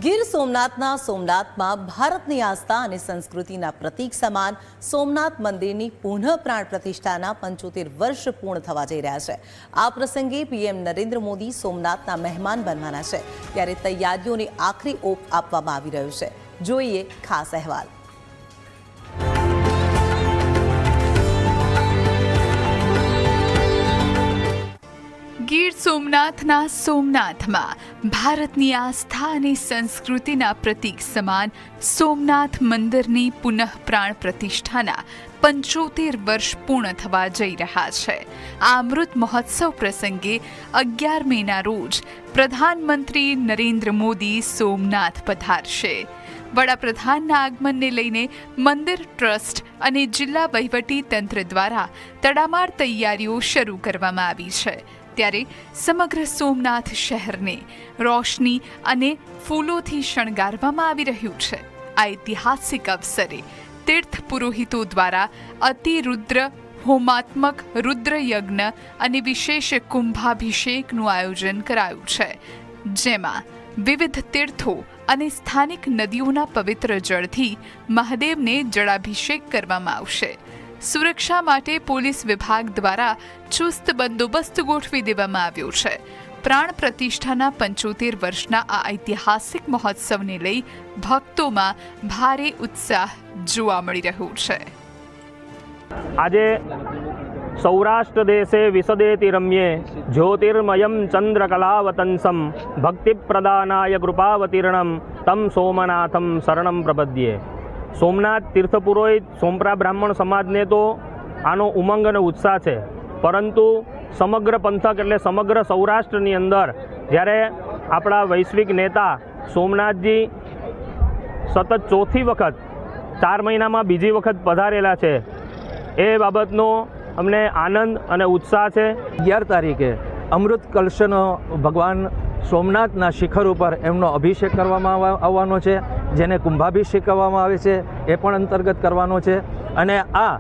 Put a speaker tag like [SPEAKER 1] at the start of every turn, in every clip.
[SPEAKER 1] ગીર સોમનાથના સોમનાથમાં ભારતની આસ્થા અને સંસ્કૃતિના પ્રતીક સમાન સોમનાથ મંદિરની પુનઃ પ્રાણ પ્રતિષ્ઠાના 75 વર્ષ પૂર્ણ થવા જઈ રહ્યા છે। આ પ્રસંગે પીએમ નરેન્દ્ર મોદી સોમનાથના મહેમાન બનવાના છે, ત્યારે તૈયારીઓને આખરી ઓપ આપવામાં આવી રહ્યો છે। જોઈએ ખાસ અહેવાલ।
[SPEAKER 2] ગીર સોમનાથના સોમનાથમાં ભારતની આસ્થા અને સંસ્કૃતિના પ્રતીક સમાન સોમનાથ મંદિરની પુનઃ પ્રાણ પ્રતિષ્ઠાના 75 વર્ષ પૂર્ણ થવા જઈ રહ્યા છે। આ અમૃત મહોત્સવ પ્રસંગે 11 મેના રોજ પ્રધાનમંત્રી નરેન્દ્ર મોદી સોમનાથ પધારશે। વડાપ્રધાનના આગમનને લઈને મંદિર ટ્રસ્ટ અને જિલ્લા વહીવટી તંત્ર દ્વારા તડામાર તૈયારીઓ શરૂ કરવામાં આવી છે, ત્યારે સમગ્ર સોમનાથ શહેરને રોશની અને ફૂલોથી શણગારવામાં આવી રહ્યું છે। આ ઐતિહાસિક અવસરે તીર્થ પુરોહિતો દ્વારા અતિરુદ્ર હોમાત્મક રુદ્ર યજ્ઞ અને વિશેષ કુંભાભિષેકનું આયોજન કરાયું છે, જેમાં વિવિધ તીર્થો અને સ્થાનિક નદીઓના પવિત્ર જળથી મહાદેવને જળાભિષેક કરવામાં આવશે। સુરક્ષા માટે પોલીસ વિભાગ દ્વારા ચુસ્ત બંદોબસ્ત ગોઠવી દેવામાં આવ્યો છે। પ્રાણ પ્રતિષ્ઠાના 75 વર્ષના આ ઐતિહાસિક મહોત્સવને લઈ ભક્તોમાં ભારે ઉત્સાહ જોવા મળી રહ્યો છે।
[SPEAKER 3] આજે સૌરાષ્ટ્ર દેશે વિસદેતિ રમ્યે જ્યોતિર્મયમ ચંદ્રકલાવતંસમ ભક્તિપ્રદાનાય કૃપાવતીર્ણમ તમ સોમનાથમ શરણમ પ્રપદ્યે। સોમનાથ તીર્થ પુરોહિત સોમપ્રા બ્રાહ્મણ સમાજને તો આનો ઉમંગ અને ઉત્સાહ છે, પરંતુ સમગ્ર પંથક એટલે સમગ્ર સૌરાષ્ટ્રની અંદર જ્યારે આપણા વૈશ્વિક નેતા સોમનાથજી સતત ચોથી વખત 4 મહિનામાં બીજી વખત પધારેલા છે, એ બાબતનો અમને આનંદ અને ઉત્સાહ છે।
[SPEAKER 4] 11 તારીખે અમૃત કલશનો ભગવાન સોમનાથના શિખર ઉપર એમનો અભિષેક કરવામાં આવવાનો છે, જેને કુંભાભિષેક કહેવામાં આવે છે, એ પણ અંતર્ગત કરવાનો છે। અને આ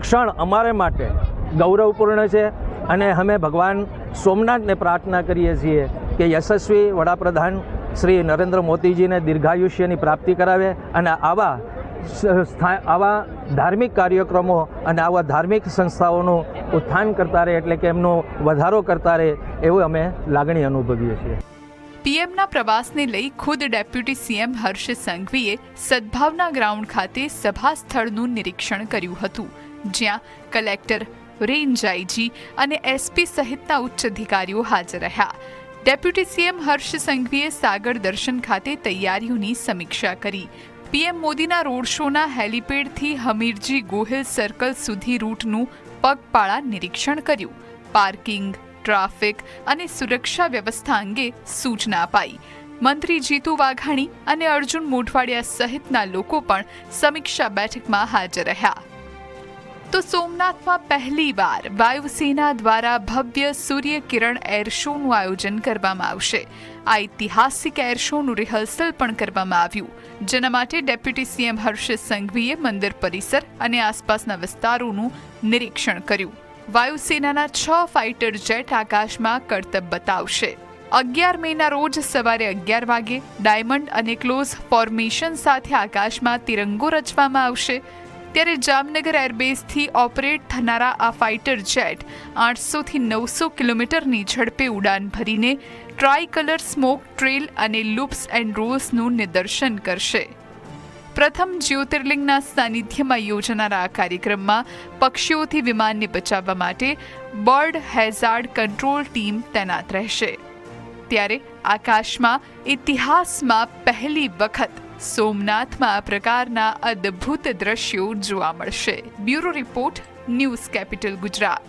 [SPEAKER 4] ક્ષણ અમારે માટે ગૌરવપૂર્ણ છે અને અમે ભગવાન સોમનાથને પ્રાર્થના કરીએ છીએ કે યશસ્વી વડાપ્રધાન શ્રી નરેન્દ્ર મોદીજીને દીર્ઘાયુષ્યની પ્રાપ્તિ કરાવે અને આવા ધાર્મિક કાર્યક્રમો અને આવા ધાર્મિક સંસ્થાઓનું ઉત્થાન કરતા રહે, એટલે કે એમનો વધારો કરતા રહે, એવું અમે લાગણી અનુભવીએ છીએ।
[SPEAKER 2] પીએમના પ્રવાસને લઈ ખુદ ડેપ્યુટી સીએમ હર્ષ સંઘવીએ સદભાવના ગ્રાઉન્ડ ખાતે સભા સ્થળનું નિરીક્ષણ કર્યું હતું, જ્યાં કલેક્ટર, રેન્જ આઈજી અને એસપી સહિતના ઉચ્ચ અધિકારીઓ હાજર રહ્યા। ડેપ્યુટી સીએમ હર્ષ સંઘવીએ સાગર દર્શન ખાતે તૈયારીઓની સમીક્ષા કરી। પીએમ મોદીના રોડ શોના હેલીપેડથી હમીરજી ગોહિલ સર્કલ સુધી રૂટનું પગપાળા નિરીક્ષણ કર્યું। પાર્કિંગ, ટ્રાફિક અને સુરક્ષા વ્યવસ્થા અંગે સૂચના અપાઈ। મંત્રી જીતુ વાઘાણી અને અર્જુન મોઢવાડિયા સહિતના લોકો પણ સમીક્ષા બેઠકમાં હાજર રહ્યા। તો સોમનાથમાં પહેલીવાર વાયુસેના દ્વારા ભવ્ય સૂર્ય કિરણ એર શોનું આયોજન કરવામાં આવશે। આ ઐતિહાસિક એર શોનું રિહર્સલ પણ કરવામાં આવ્યું, જેના માટે ડેપ્યુટી સીએમ હર્ષ સંઘવીએ મંદિર પરિસર અને આસપાસના વિસ્તારોનું નિરીક્ષણ કર્યું। વાયુસેનાના 6 ફાઇટર જેટ આકાશમાં કરતબ બતાવશે। 11 મેના રોજ સવારે 11 વાગે ડાયમંડ અને ક્લોઝ ફોર્મેશન સાથે આકાશમાં તિરંગો રચવામાં આવશે, ત્યારે જામનગર એરબેઝથી ઓપરેટ થનારા આ ફાઇટર જેટ 800 થી 900 કિલોમીટરની ઝડપે ઉડાન ભરીને ટ્રાય કલર સ્મોક ટ્રેલ અને લૂપ્સ એન્ડ રોલ્સનું નિદર્શન કરશે। પ્રથમ જ્યોતિર્લિંગના સાનિધ્યમાં યોજાનારા આ કાર્યક્રમમાં પક્ષીઓથી વિમાનને બચાવવા માટે બર્ડ હેઝાર્ડ કંટ્રોલ ટીમ તૈનાત રહેશે। ત્યારે આકાશમાં ઇતિહાસમાં પહેલી વખત સોમનાથમાં આ પ્રકારના અદ્ભુત દ્રશ્યો જોવા મળશે। Bureau report, news capital Gujarat.